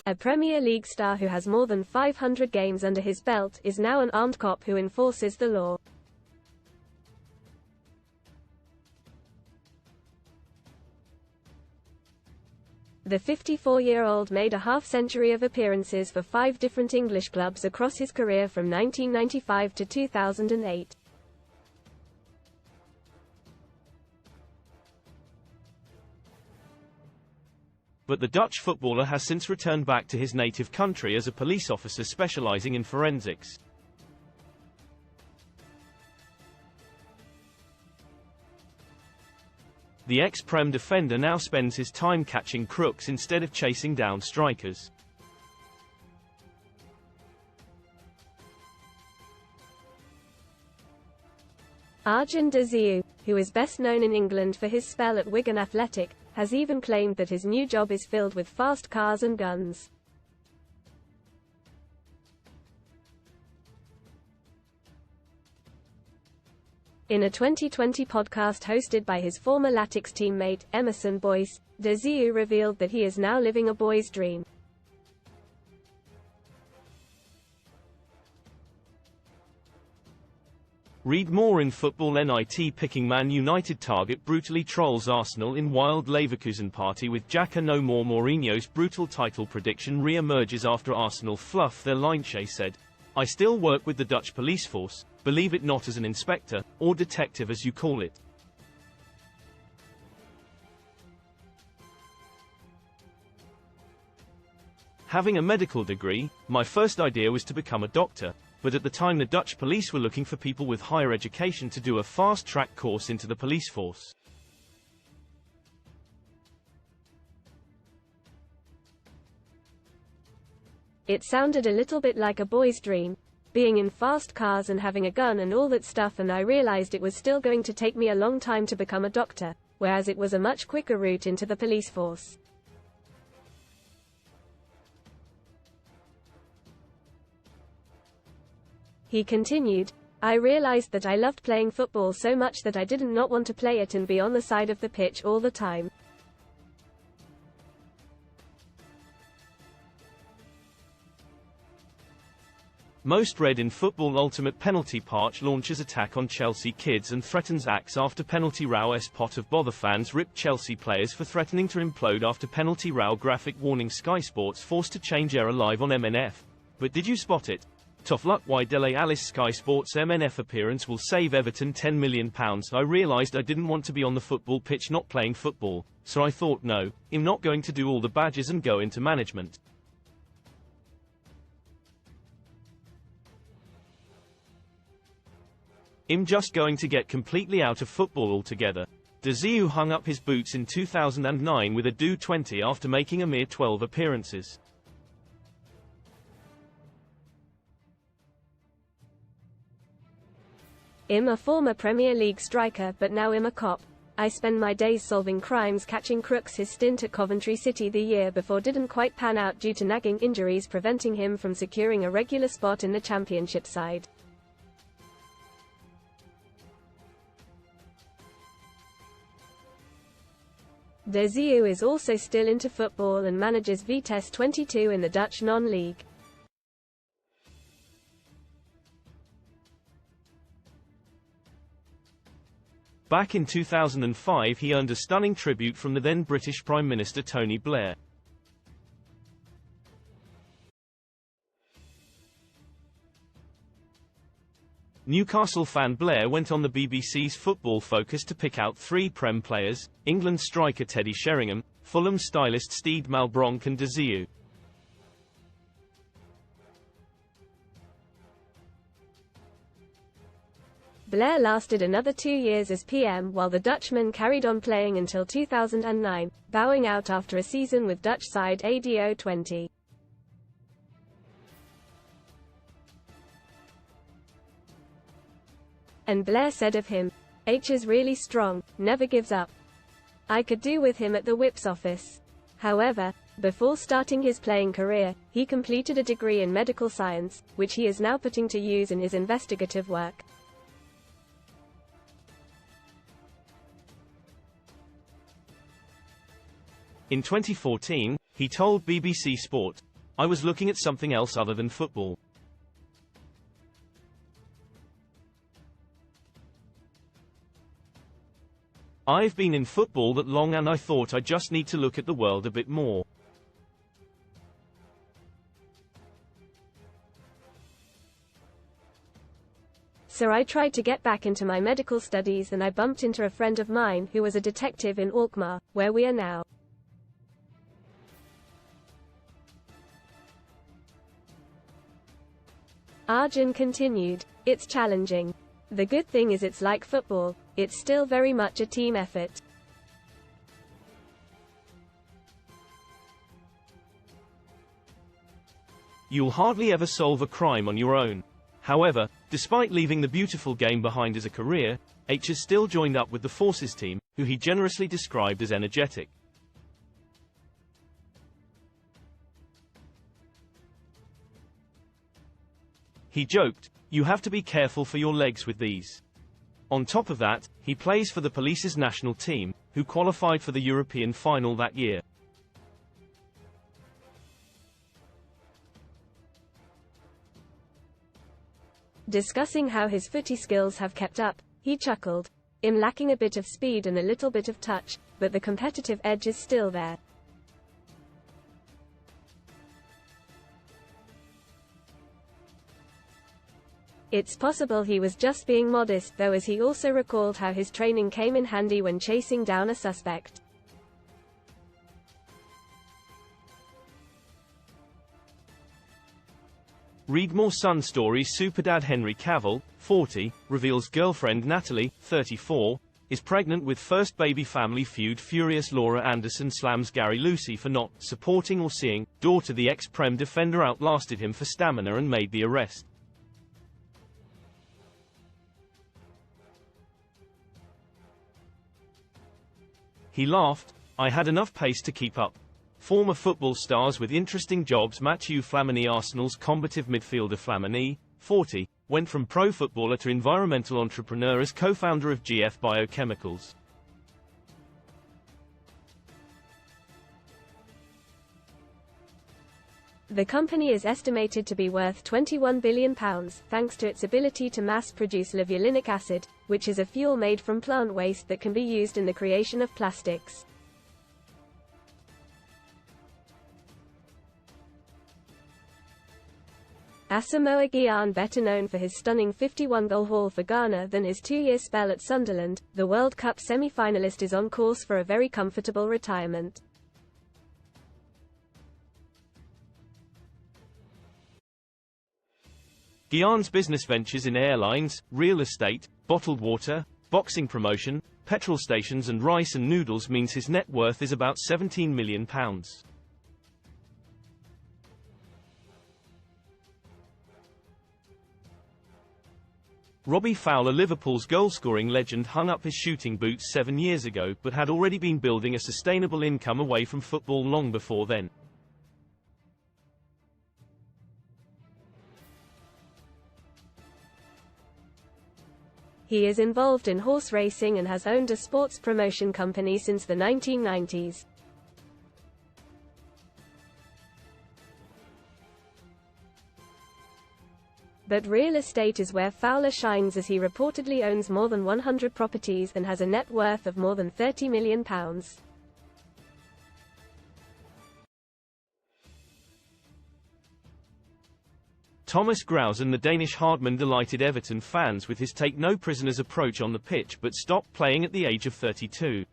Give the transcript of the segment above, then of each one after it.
A Premier League star who has more than 500 games under his belt, is now an armed cop who enforces the law. The 54-year-old made a half-century of appearances for 5 different English clubs across his career from 1995 to 2008. But the Dutch footballer has since returned back to his native country as a police officer specializing in forensics. The ex-Prem defender now spends his time catching crooks instead of chasing down strikers. Arjen de Zeeuw, who is best known in England for his spell at Wigan Athletic, has even claimed that his new job is filled with fast cars and guns. In a 2020 podcast hosted by his former Latics teammate, Emerson Boyce, de Zeeuw revealed that he is now living a boy's dream. Read more in Football NIT. Picking Man United target brutally trolls Arsenal in wild Leverkusen party with Xhaka no more. Mourinho's brutal title prediction re-emerges after Arsenal fluff their line. Shea said, "I still work with the Dutch police force, believe it not, as an inspector, or detective as you call it. Having a medical degree, my first idea was to become a doctor, but at the time the Dutch police were looking for people with higher education to do a fast-track course into the police force. It sounded a little bit like a boy's dream, being in fast cars and having a gun and all that stuff, and I realized it was still going to take me a long time to become a doctor, whereas it was a much quicker route into the police force." He continued, "I realized that I loved playing football so much that I didn't not want to play it and be on the side of the pitch all the time. Most read in Football Ultimate. Penalty Parch launches attack on Chelsea kids and threatens axe after penalty row. Pot of bother. Fans rip Chelsea players for threatening to implode after penalty row. Graphic warning. Sky Sports forced to change era live on MNF. But did you spot it? Tough luck. Why Dele Alice. Sky Sports MNF appearance will save Everton £10 million. I realised I didn't want to be on the football pitch not playing football, so I thought, no, I'm not going to do all the badges and go into management. I'm just going to get completely out of football altogether." De Zeeuw hung up his boots in 2009 with a do-20 after making a mere 12 appearances. "I'm a former Premier League striker, but now I'm a cop. I spend my days solving crimes, catching crooks." His stint at Coventry City the year before didn't quite pan out due to nagging injuries preventing him from securing a regular spot in the Championship side. De Zeeuw is also still into football and manages Vitesse 22 in the Dutch non-league. Back in 2005 he earned a stunning tribute from the then British Prime Minister Tony Blair. Newcastle fan Blair went on the BBC's Football Focus to pick out 3 Prem players: England striker Teddy Sheringham, Fulham stylist Steed Malbronk and de Zeeuw. Blair lasted another 2 years as PM while the Dutchman carried on playing until 2009, bowing out after a season with Dutch side ADO 20. And Blair said of him, "H is really strong, never gives up. I could do with him at the whip's office." However, before starting his playing career, he completed a degree in medical science, which he is now putting to use in his investigative work. In 2014, he told BBC Sport, I was looking at something else other than football. I've been in football that long and I thought I just need to look at the world a bit more. So I tried to get back into my medical studies and I bumped into a friend of mine who was a detective in Alkmaar, where we are now. Arjun continued, "It's challenging. The good thing is it's like football, it's still very much a team effort. You'll hardly ever solve a crime on your own. However, despite leaving the beautiful game behind as a career, H has still joined up with the Forces team, who he generously described as energetic. He joked, "You have to be careful for your legs with these." On top of that, he plays for the police's national team, who qualified for the European final that year. Discussing how his footy skills have kept up, he chuckled, "I'm lacking a bit of speed and a little bit of touch, but the competitive edge is still there." It's possible he was just being modest though, as he also recalled how his training came in handy when chasing down a suspect. Read more Sun stories. Superdad Henry Cavill, 40, reveals girlfriend Natalie, 34, is pregnant with first baby. Family Feud furious Laura Anderson slams Gary Lucy for not supporting or seeing daughter. The ex-Prem defender outlasted him for stamina and made the arrest. He laughed, "I had enough pace to keep up." Former football stars with interesting jobs. Mathieu Flamini, Arsenal's combative midfielder. Flamini, 40, went from pro footballer to environmental entrepreneur as co-founder of GF Biochemicals. The company is estimated to be worth £21 billion, thanks to its ability to mass-produce levulinic acid, which is a fuel made from plant waste that can be used in the creation of plastics. Asamoah Gyan, better known for his stunning 51-goal haul for Ghana than his 2-year spell at Sunderland, the World Cup semi-finalist, is on course for a very comfortable retirement. Gyan's business ventures in airlines, real estate, bottled water, boxing promotion, petrol stations and rice and noodles means his net worth is about £17 million. Robbie Fowler, Liverpool's goal-scoring legend, hung up his shooting boots 7 years ago but had already been building a sustainable income away from football long before then. He is involved in horse racing and has owned a sports promotion company since the 1990s. But real estate is where Fowler shines, as he reportedly owns more than 100 properties and has a net worth of more than £30 million. Thomas Grausen, the Danish Hardman, delighted Everton fans with his take-no-prisoners approach on the pitch but stopped playing at the age of 32.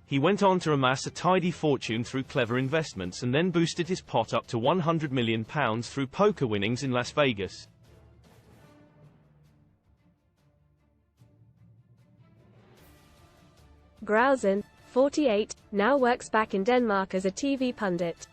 He went on to amass a tidy fortune through clever investments and then boosted his pot up to £100 million through poker winnings in Las Vegas. Grausen, 48, now works back in Denmark as a TV pundit.